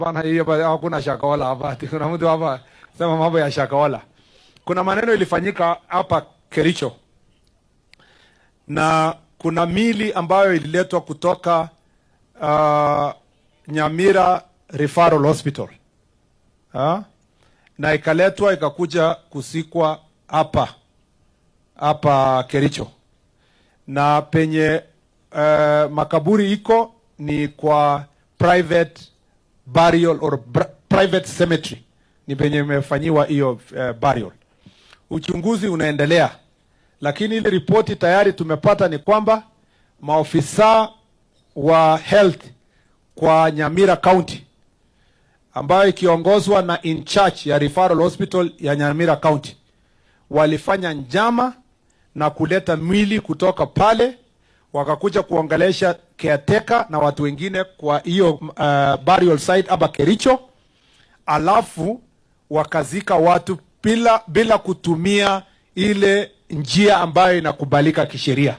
Bana hiyo hakuna Shakahola hapa. Kuna mtu hapa sema mambo ya Shakahola. Kuna maneno ilifanyika hapa Kericho. Na kuna mili ambayo ililetwa kutoka Nyamira Referral Hospital. Na ikaletwa ikakuja kusikwa hapa Kericho. Na penye makaburi iko ni kwa private burial or private cemetery, ni penye imefanyiwa hiyo burial. Uchunguzi unaendelea, lakini ile ripoti tayari tumepata ni kwamba maofisa wa health kwa Nyamira County ambayo ikiongozwa na in charge ya referral hospital ya Nyamira County walifanya njama na kuleta mwili kutoka pale, wakakuja kuongelesha caretaker na watu wengine kwa hiyo burial site hapa Kericho, alafu wakazika watu bila kutumia ile njia ambayo inakubalika kisheria.